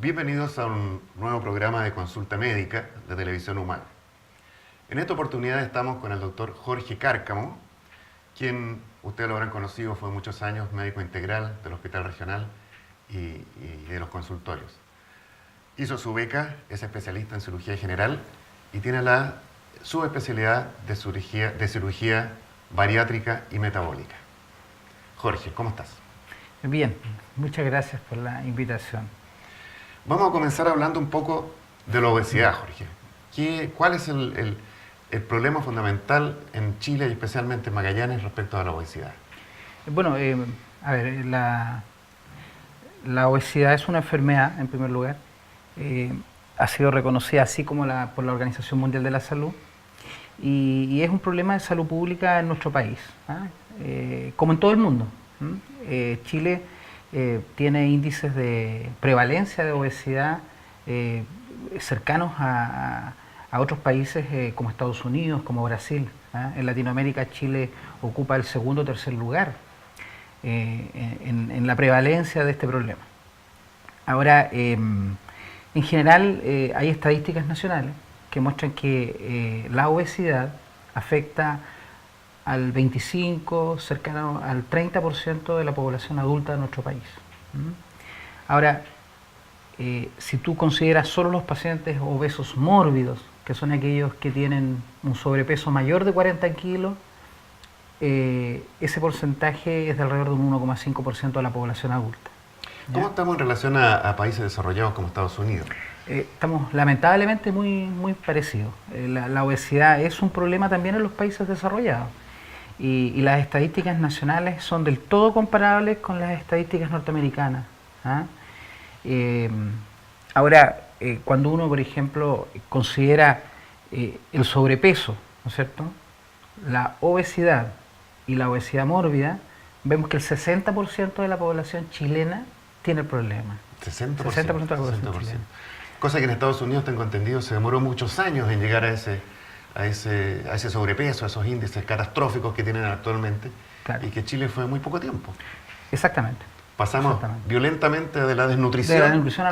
Bienvenidos a un nuevo programa de consulta médica de Televisión Humana. En esta oportunidad estamos con el doctor Jorge Cárcamo, quien ustedes lo habrán conocido, fue muchos años médico integral del Hospital Regional y de los consultorios. Hizo su beca, es especialista en cirugía general y tiene la subespecialidad de cirugía bariátrica y metabólica. Jorge, ¿cómo estás? Bien, muchas gracias por la invitación. Vamos a comenzar hablando un poco de la obesidad, Jorge. ¿Cuál es el problema fundamental en Chile y especialmente en Magallanes respecto a la obesidad? Bueno, a ver, la obesidad es una enfermedad, en primer lugar. Ha sido reconocida así como por la Organización Mundial de la Salud y es un problema de salud pública en nuestro país, como en todo el mundo. Chile tiene índices de prevalencia de obesidad cercanos a otros países como Estados Unidos, como Brasil. En Latinoamérica Chile ocupa el segundo o tercer lugar en la prevalencia de este problema. Ahora, en general hay estadísticas nacionales que muestran que la obesidad afecta al 25, cercano al 30% de la población adulta de nuestro país. Ahora, si tú consideras solo los pacientes obesos mórbidos, que son aquellos que tienen un sobrepeso mayor de 40 kilos, ese porcentaje es de alrededor de un 1,5% de la población adulta. ¿Cómo estamos en relación a países desarrollados como Estados Unidos? Estamos lamentablemente muy parecidos. La obesidad es un problema también en los países desarrollados. Y las estadísticas nacionales son del todo comparables con las estadísticas norteamericanas. Ahora, cuando uno, por ejemplo, considera el sobrepeso, ¿no es cierto?, la obesidad y la obesidad mórbida, vemos que el 60% de la población chilena tiene el problema. 60%, 60% de la población chilena. Cosa que en Estados Unidos, tengo entendido, se demoró muchos años en llegar a ese sobrepeso, a esos índices catastróficos que tienen actualmente, claro, y que Chile fue muy poco tiempo. Exactamente. Pasamos violentamente de la desnutrición, a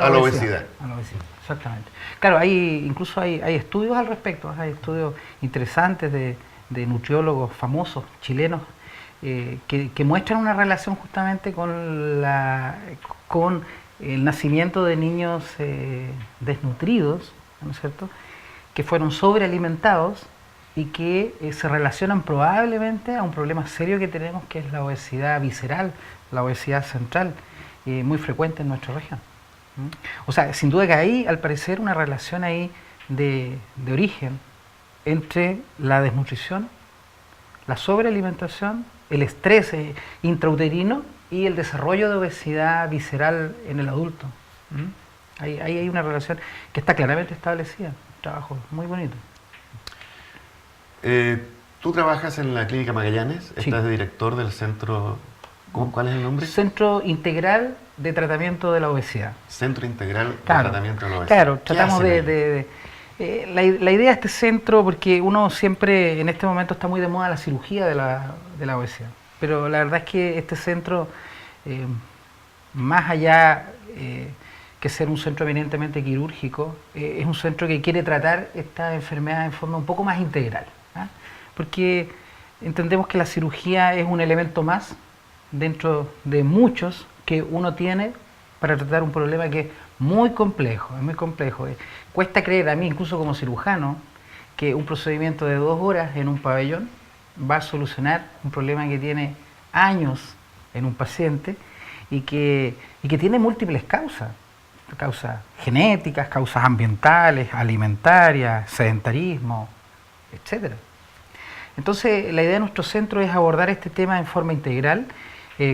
la obesidad. A la obesidad, exactamente. Claro, incluso hay estudios al respecto, hay estudios interesantes de nutriólogos famosos chilenos que muestran una relación justamente con el nacimiento de niños desnutridos, ¿no es cierto?, que fueron sobrealimentados y que se relacionan probablemente a un problema serio que tenemos, que es la obesidad visceral, la obesidad central, muy frecuente en nuestra región. O sea, sin duda que hay, al parecer, una relación ahí de origen entre la desnutrición, la sobrealimentación, el estrés intrauterino y el desarrollo de obesidad visceral en el adulto. Ahí hay una relación que está claramente establecida. Trabajo muy bonito. Tú trabajas en la Clínica Magallanes, sí, estás de director del centro, ¿cuál es el nombre? Centro Integral de Tratamiento de la Obesidad. Centro Integral de claro, Tratamiento de la Obesidad. Claro, tratamos la idea de este centro, porque uno siempre, en este momento está muy de moda la cirugía de la obesidad, pero la verdad es que este centro, más allá que ser un centro eminentemente quirúrgico, es un centro que quiere tratar esta enfermedad en forma un poco más integral, porque entendemos que la cirugía es un elemento más dentro de muchos que uno tiene para tratar un problema que es muy complejo, Cuesta creer, a mí incluso como cirujano, que un procedimiento de 2 horas en un pabellón va a solucionar un problema que tiene años en un paciente y que tiene múltiples causas genéticas, causas ambientales, alimentarias, sedentarismo, etc. Entonces, la idea de nuestro centro es abordar este tema en forma integral,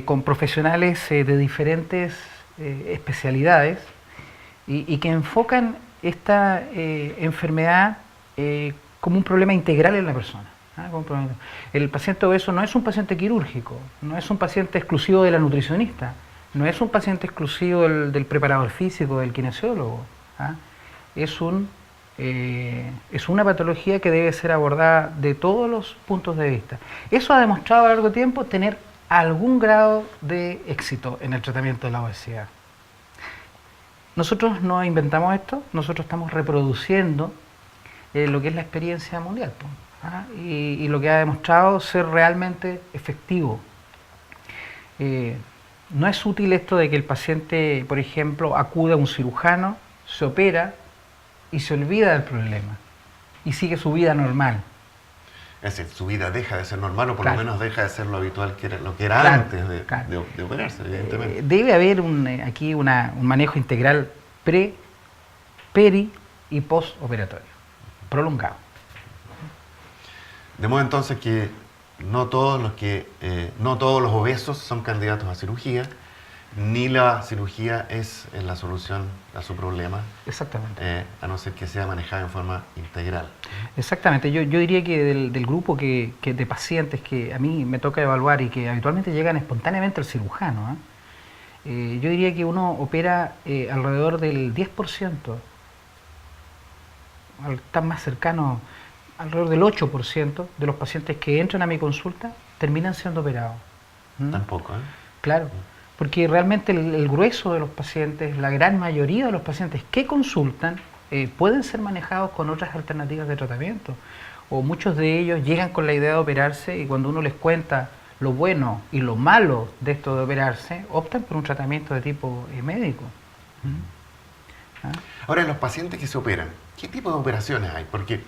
con profesionales de diferentes especialidades y que enfocan esta enfermedad como un problema integral en la persona. El paciente obeso no es un paciente quirúrgico, no es un paciente exclusivo de la nutricionista, no es un paciente exclusivo del preparador físico, del kinesiólogo. Es una patología que debe ser abordada de todos los puntos de vista. Eso ha demostrado a lo largo de tiempo tener algún grado de éxito en el tratamiento de la obesidad. nosotros no inventamos esto, nosotros estamos reproduciendo lo que es la experiencia mundial, po, ¿ah? Y lo que ha demostrado ser realmente efectivo. No es útil esto de que el paciente, por ejemplo, acude a un cirujano, se opera y se olvida del problema y sigue su vida normal. Es decir, su vida deja de ser normal o por Claro. lo menos deja de ser lo habitual que era, lo que era Claro, antes de, claro. de operarse, evidentemente. Debe haber aquí un manejo integral pre, peri y postoperatorio, prolongado. De modo entonces que no todos los obesos son candidatos a cirugía, ni la cirugía es la solución a su problema, Exactamente. a no ser que sea manejada en forma integral. Exactamente. Yo diría que del grupo de pacientes que a mí me toca evaluar y que habitualmente llegan espontáneamente al cirujano, yo diría que uno opera alrededor del 10%, al estar más cercano, alrededor del 8% de los pacientes que entran a mi consulta terminan siendo operados. ¿Mm? Tampoco, ¿eh? Claro, porque realmente el grueso de los pacientes, la gran mayoría de los pacientes que consultan, pueden ser manejados con otras alternativas de tratamiento. O muchos de ellos llegan con la idea de operarse y cuando uno les cuenta lo bueno y lo malo de esto de operarse, optan por un tratamiento de tipo médico. ¿Mm? ¿Ah? Ahora, en los pacientes que se operan, ¿qué tipo de operaciones hay? Porque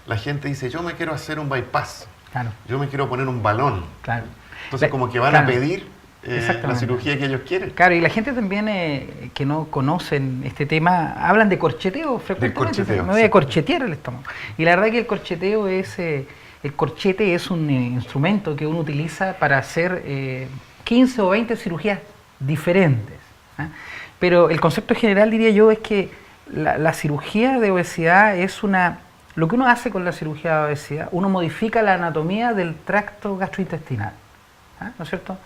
la gente dice, yo me quiero hacer un bypass, Claro, yo me quiero poner un balón. claro. Entonces, como que van claro, a pedir la exactamente. cirugía que ellos quieren. Claro, y la gente también que no conocen este tema, hablan de corcheteo frecuentemente. corcheteo, Me voy sí. a corchetear el estómago. Y la verdad que el corcheteo el corchete es un instrumento que uno utiliza para hacer 15 o 20 cirugías diferentes. ¿Ah? Pero el concepto general, diría yo, es que la cirugía de obesidad es lo que uno hace con la cirugía de obesidad, uno modifica la anatomía del tracto gastrointestinal. ¿Ah? ¿No es cierto?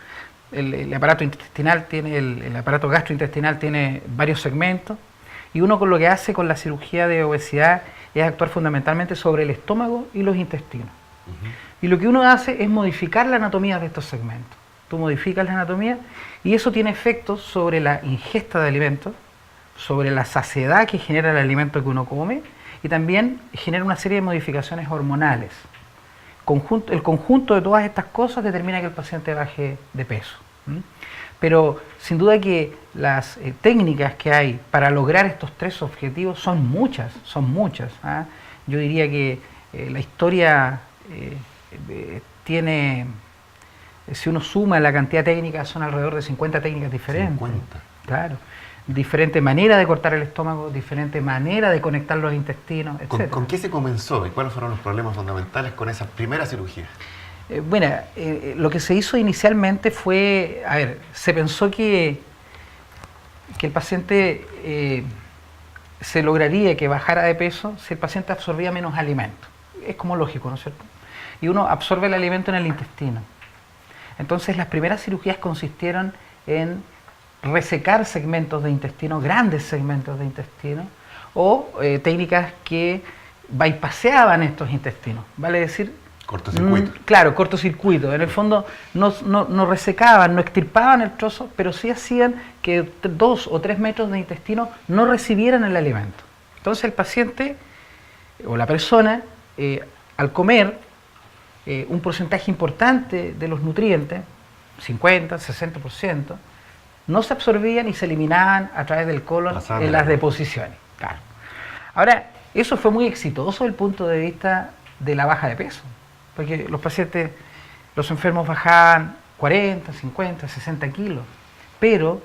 El aparato intestinal el aparato gastrointestinal tiene varios segmentos y uno con lo que hace con la cirugía de obesidad es actuar fundamentalmente sobre el estómago y los intestinos. Y lo que uno hace es modificar la anatomía de estos segmentos. Tú modificas la anatomía y eso tiene efectos sobre la ingesta de alimentos, sobre la saciedad que genera el alimento que uno come y también genera una serie de modificaciones hormonales. El conjunto de todas estas cosas determina que el paciente baje de peso. ¿Mm? Pero sin duda que las técnicas que hay para lograr estos tres objetivos son muchas, ¿ah? Yo diría que la historia tiene, si uno suma la cantidad de técnicas, son alrededor de 50 técnicas diferentes. 50. Claro. Diferente manera de cortar el estómago, diferente manera de conectar los intestinos, etc. ¿Con qué se comenzó y cuáles fueron los problemas fundamentales con esa primera cirugía? Bueno, lo que se hizo inicialmente fue, se pensó que el paciente se lograría que bajara de peso si el paciente absorbía menos alimento. Es como lógico, ¿no es cierto? Y uno absorbe el alimento en el intestino. Entonces las primeras cirugías consistieron en resecar segmentos de intestino, grandes segmentos de intestino, o técnicas que bypaseaban estos intestinos, vale decir, Cortocircuito. claro, cortocircuito. En el fondo no resecaban, no extirpaban el trozo, pero sí hacían que 2 o 3 metros de intestino no recibieran el alimento. Entonces el paciente o la persona, al comer, un porcentaje importante de los nutrientes, 50, 60%, no se absorbían y se eliminaban a través del colon en las deposiciones. Claro. Ahora, eso fue muy exitoso desde el punto de vista de la baja de peso, porque los enfermos bajaban 40, 50, 60 kilos, pero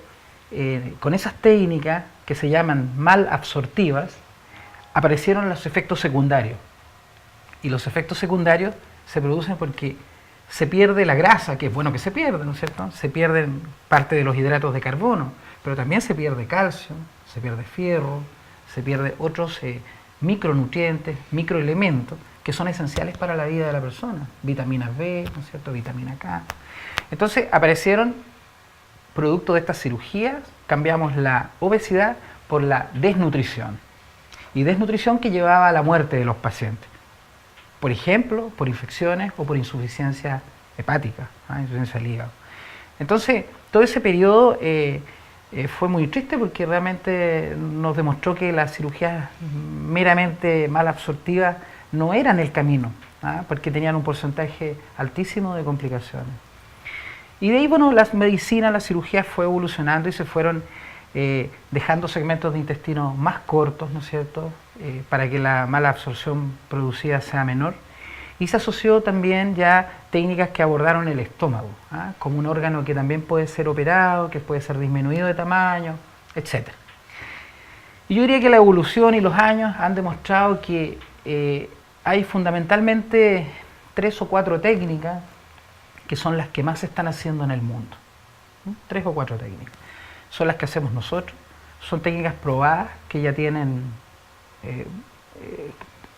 con esas técnicas que se llaman mal absortivas, aparecieron los efectos secundarios. Y los efectos secundarios se producen porque se pierde la grasa, que es bueno que se pierda, ¿no es cierto? Se pierden parte de los hidratos de carbono, pero también se pierde calcio, se pierde fierro, se pierde otros micronutrientes, microelementos que son esenciales para la vida de la persona, vitaminas B, ¿no es cierto? Vitamina K. Entonces aparecieron, producto de estas cirugías, cambiamos la obesidad por la desnutrición. Y desnutrición que llevaba a la muerte de los pacientes. Por ejemplo, por infecciones o por insuficiencia hepática, insuficiencia del hígado. Entonces, todo ese periodo fue muy triste porque realmente nos demostró que las cirugías meramente mal absortivas no eran el camino, porque tenían un porcentaje altísimo de complicaciones. Y de ahí, bueno, la medicina, la cirugía fue evolucionando y se fueron dejando segmentos de intestino más cortos, ¿no es cierto?, para que la mala absorción producida sea menor. Y se asoció también ya técnicas que abordaron el estómago, como un órgano que también puede ser operado, que puede ser disminuido de tamaño, etc. Y yo diría que la evolución y los años han demostrado que hay fundamentalmente 3 o 4 técnicas que son las que más se están haciendo en el mundo. 3 o 4 técnicas. Son las que hacemos nosotros, son técnicas probadas que ya tienen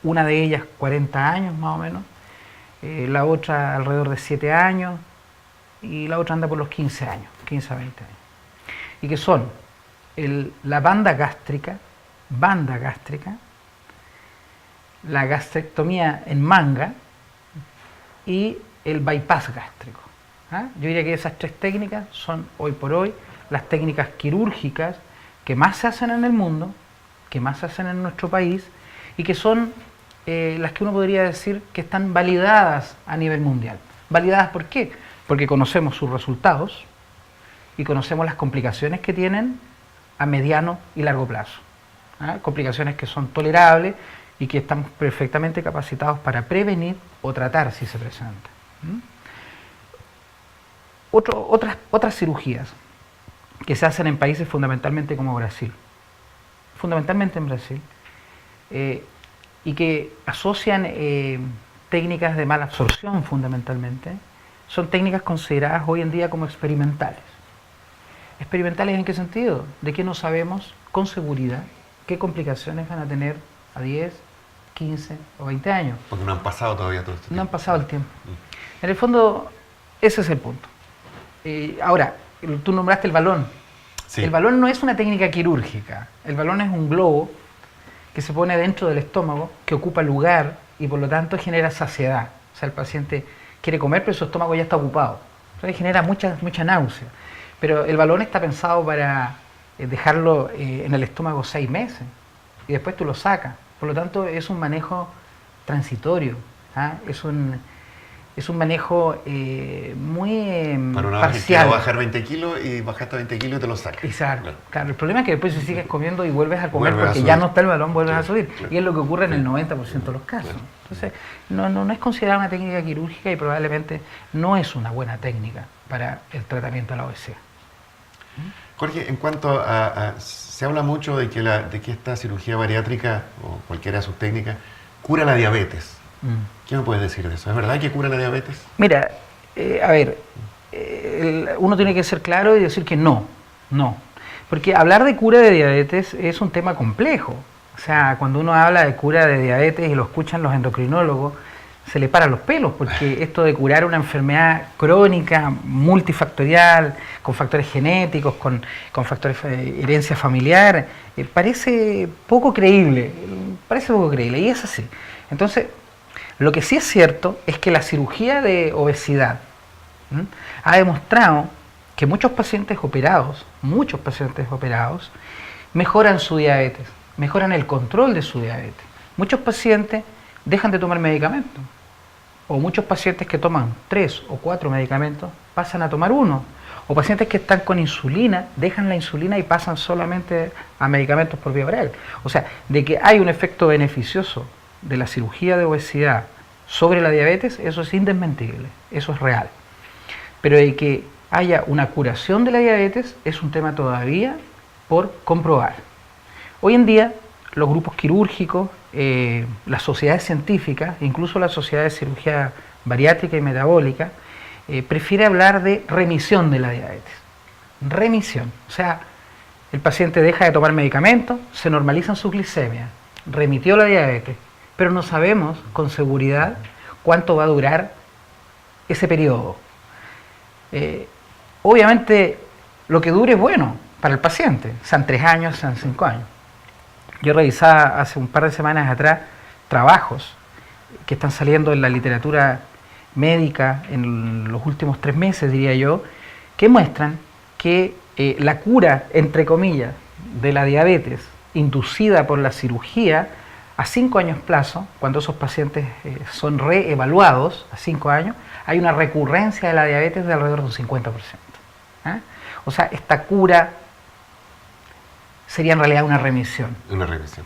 una de ellas 40 años más o menos, la otra alrededor de 7 años y la otra anda por los 15 años, 15 a 20 años. Y que son la banda gástrica, la gastrectomía en manga y el bypass gástrico. Yo diría que esas 3 técnicas son hoy por hoy las técnicas quirúrgicas que más se hacen en el mundo, que más se hacen en nuestro país y que son las que uno podría decir que están validadas a nivel mundial. ¿Validadas por qué? Porque conocemos sus resultados y conocemos las complicaciones que tienen a mediano y largo plazo. Complicaciones que son tolerables y que estamos perfectamente capacitados para prevenir o tratar si se presenta. Otras cirugías que se hacen en países fundamentalmente como Brasil, fundamentalmente en Brasil, y que asocian técnicas de mala absorción fundamentalmente, son técnicas consideradas hoy en día como experimentales. ¿Experimentales en qué sentido? De que no sabemos con seguridad qué complicaciones van a tener a 10, 15 o 20 años. Porque no han pasado todavía todo esto. No han pasado el tiempo. En el fondo, ese es el punto. Ahora, tú nombraste el balón. Sí. El balón no es una técnica quirúrgica. El balón es un globo que se pone dentro del estómago, que ocupa lugar y por lo tanto genera saciedad. O sea, el paciente quiere comer, pero su estómago ya está ocupado. Entonces genera mucha náusea. Pero el balón está pensado para dejarlo en el estómago 6 meses y después tú lo sacas. Por lo tanto, es un manejo transitorio. Es un manejo muy para una parcial. Para bajar 20 kilos y bajaste 20 kilos y te lo sacas. Exacto. Claro, el problema es que después si sigues comiendo y vuelves a comer porque ya no está el balón, vuelves a subir. Claro. Y es lo que ocurre en el 90% de los casos. Claro. Entonces, no es considerada una técnica quirúrgica y probablemente no es una buena técnica para el tratamiento de la obesidad. Jorge, en cuanto se habla mucho de que esta cirugía bariátrica o cualquiera de sus técnicas cura la diabetes. ¿Qué me puedes decir de eso? ¿Es verdad que cura la diabetes? Mira, uno tiene que ser claro y decir que no. Porque hablar de cura de diabetes es un tema complejo. O sea, cuando uno habla de cura de diabetes y lo escuchan los endocrinólogos, se le paran los pelos, porque esto de curar una enfermedad crónica, multifactorial, con factores genéticos, con factores de herencia familiar, parece poco creíble, y es así. Entonces, lo que sí es cierto es que la cirugía de obesidad ha demostrado que muchos pacientes operados, mejoran su diabetes, mejoran el control de su diabetes. Muchos pacientes dejan de tomar medicamentos, o muchos pacientes que toman 3 o 4 medicamentos pasan a tomar 1, o pacientes que están con insulina dejan la insulina y pasan solamente a medicamentos por vía oral. O sea, de que hay un efecto beneficioso de la cirugía de obesidad sobre la diabetes, eso es indesmentible, eso es real. Pero de que haya una curación de la diabetes es un tema todavía por comprobar. Hoy en día, los grupos quirúrgicos, las sociedades científicas, incluso la Sociedad de Cirugía Bariátrica y Metabólica, prefiere hablar de remisión de la diabetes. Remisión, o sea, el paciente deja de tomar medicamentos, se normalizan sus glicemias, remitió la diabetes, pero no sabemos con seguridad cuánto va a durar ese periodo. Obviamente, lo que dure es bueno para el paciente, sean 3 años, sean 5 años. Yo revisaba hace un par de semanas atrás trabajos que están saliendo en la literatura médica en los últimos 3 meses, diría yo, que muestran que la cura, entre comillas, de la diabetes inducida por la cirugía a 5 años plazo, cuando esos pacientes son reevaluados a 5 años, hay una recurrencia de la diabetes de alrededor de un 50%. ¿Ah? O sea, esta cura sería en realidad una remisión. Una remisión.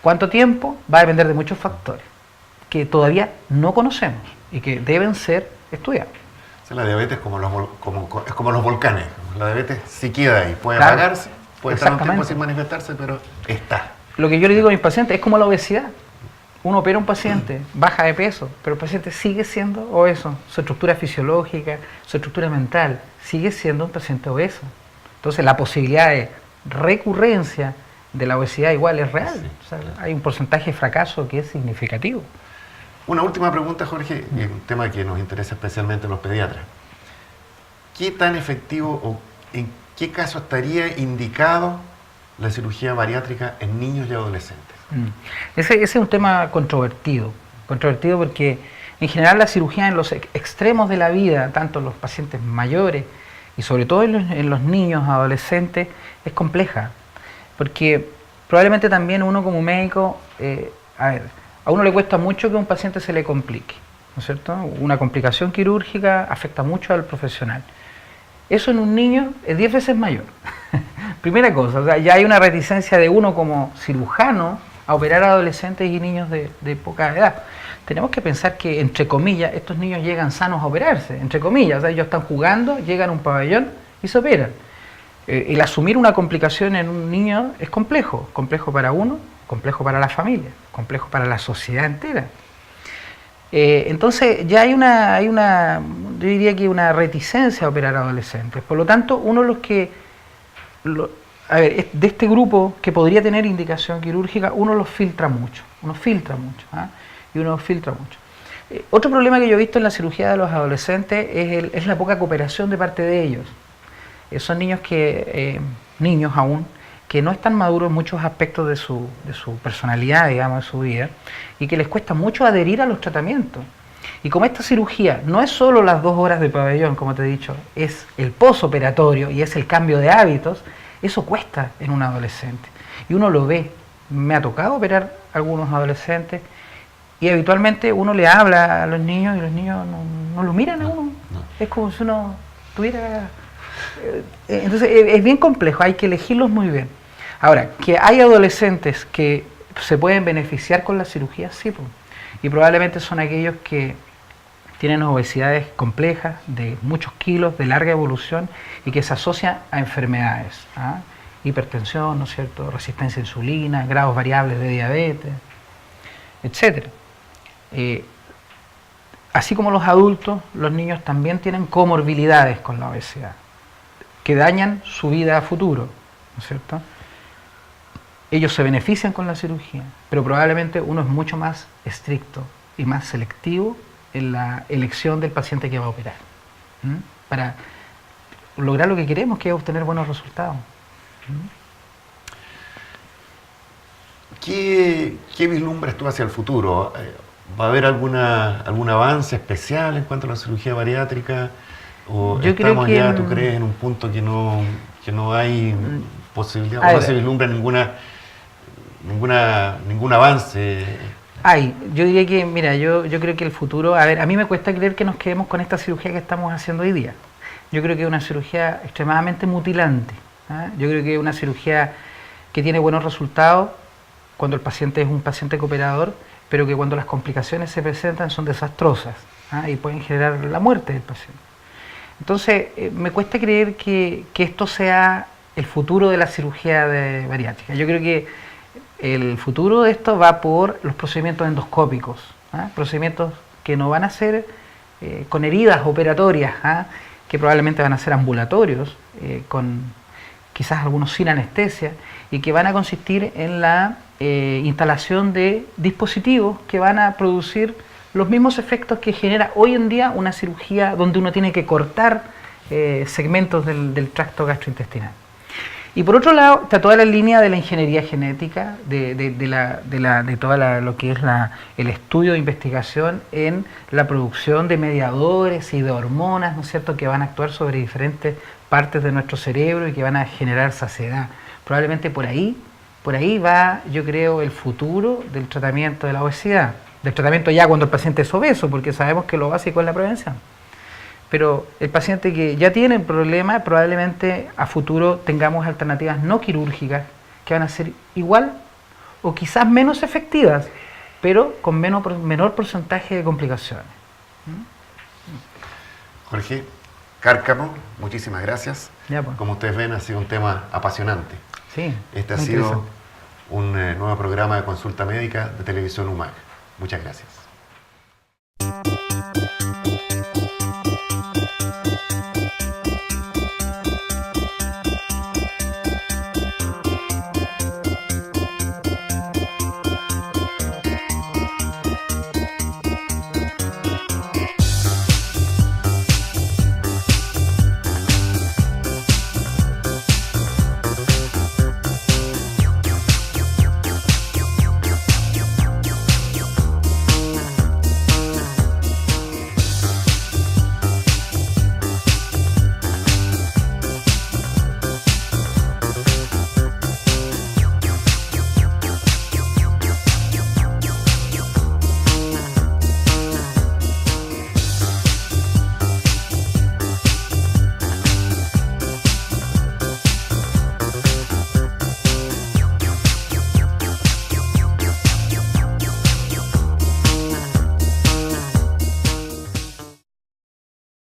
¿Cuánto tiempo? Va a depender de muchos factores que todavía no conocemos y que deben ser estudiados. O sea, la diabetes es como los volcanes. La diabetes sí queda ahí, puede Claro, apagarse, puede estar un tiempo sin manifestarse, pero está. Lo que yo le digo a mis pacientes es como la obesidad. Uno opera a un paciente, baja de peso, pero el paciente sigue siendo obeso. Su estructura fisiológica, su estructura mental, sigue siendo un paciente obeso. Entonces la posibilidad de recurrencia de la obesidad igual es real. Sí, O sea, claro. hay un porcentaje de fracaso que es significativo. Una última pregunta, Jorge, y un tema que nos interesa especialmente a los pediatras. ¿Qué tan efectivo o en qué caso estaría indicado la cirugía bariátrica en niños y adolescentes? Ese es un tema controvertido porque en general la cirugía en los extremos de la vida, tanto en los pacientes mayores y sobre todo en los niños, adolescentes, es compleja. Porque probablemente también uno como médico, a uno le cuesta mucho que a un paciente se le complique, ¿no es cierto? Una complicación quirúrgica afecta mucho al profesional. Eso en un niño es 10 veces mayor. Primera cosa, o sea, ya hay una reticencia de uno como cirujano a operar a adolescentes y niños de poca edad. Tenemos que pensar que, entre comillas, estos niños llegan sanos a operarse, entre comillas, o sea, ellos están jugando, llegan a un pabellón y se operan. El asumir una complicación en un niño es complejo para uno, complejo para la familia, complejo para la sociedad entera. Entonces ya hay una, yo diría que una reticencia a operar a adolescentes. Por lo tanto, uno de los que, de este grupo que podría tener indicación quirúrgica, uno los filtra mucho, ¿ah? Y uno los filtra mucho. Otro problema que yo he visto en la cirugía de los adolescentes es la poca cooperación de parte de ellos. Son niños niños aún, que no están maduros en muchos aspectos de su personalidad, digamos, de su vida, y que les cuesta mucho adherir a los tratamientos. Y como esta cirugía no es solo las 2 horas de pabellón, como te he dicho, es el posoperatorio y es el cambio de hábitos, eso cuesta en un adolescente. Y uno lo ve. Me ha tocado operar a algunos adolescentes y habitualmente uno le habla a los niños y los niños no lo miran a uno. No. Es como si uno tuviera... Entonces es bien complejo, hay que elegirlos muy bien. Ahora, que hay adolescentes que se pueden beneficiar con la cirugía, sí, pues. Y probablemente son aquellos que tienen obesidades complejas, de muchos kilos, de larga evolución y que se asocian a enfermedades, ¿ah? Hipertensión, ¿no es cierto?, resistencia a insulina, grados variables de diabetes, etc. Así como los adultos, los niños también tienen comorbilidades con la obesidad que dañan su vida a futuro, ¿no es cierto? Ellos se benefician con la cirugía, pero probablemente uno es mucho más estricto y más selectivo en la elección del paciente que va a operar, para lograr lo que queremos, que es obtener buenos resultados. ¿Qué vislumbres tú hacia el futuro? ¿Va a haber algún avance especial en cuanto a la cirugía bariátrica? ¿O Yo creo estamos que ya, tú crees, en un punto que no hay posibilidad, o no se vislumbra ningún avance? Yo diría que, mira, yo creo que el futuro, a mí me cuesta creer que nos quedemos con esta cirugía que estamos haciendo hoy día. Yo creo que es una cirugía extremadamente mutilante, ¿ah? Yo creo que es una cirugía que tiene buenos resultados cuando el paciente es un paciente cooperador, pero que cuando las complicaciones se presentan son desastrosas, ¿ah? Y pueden generar la muerte del paciente. Entonces, me cuesta creer que esto sea el futuro de la cirugía bariátrica. Yo creo que el futuro de esto va por los procedimientos endoscópicos, ¿ah? Procedimientos que no van a ser con heridas operatorias, ¿ah? Que probablemente van a ser ambulatorios, con quizás algunos sin anestesia, y que van a consistir en la instalación de dispositivos que van a producir los mismos efectos que genera hoy en día una cirugía donde uno tiene que cortar segmentos del tracto gastrointestinal. Y por otro lado está toda la línea de la ingeniería genética, de toda lo que es el estudio de investigación en la producción de mediadores y de hormonas, ¿no es cierto?, que van a actuar sobre diferentes partes de nuestro cerebro y que van a generar saciedad. Probablemente por ahí va, yo creo, el futuro del tratamiento de la obesidad, del tratamiento ya cuando el paciente es obeso, porque sabemos que lo básico es la prevención. Pero el paciente que ya tiene el problema, probablemente a futuro tengamos alternativas no quirúrgicas que van a ser igual o quizás menos efectivas, pero con menor porcentaje de complicaciones. Jorge Cárcamo, muchísimas gracias. Ya, pues. Como ustedes ven, ha sido un tema apasionante. Sí, Este ha muy sido interesante. un nuevo programa de consulta médica de Televisión UMAG. Muchas gracias.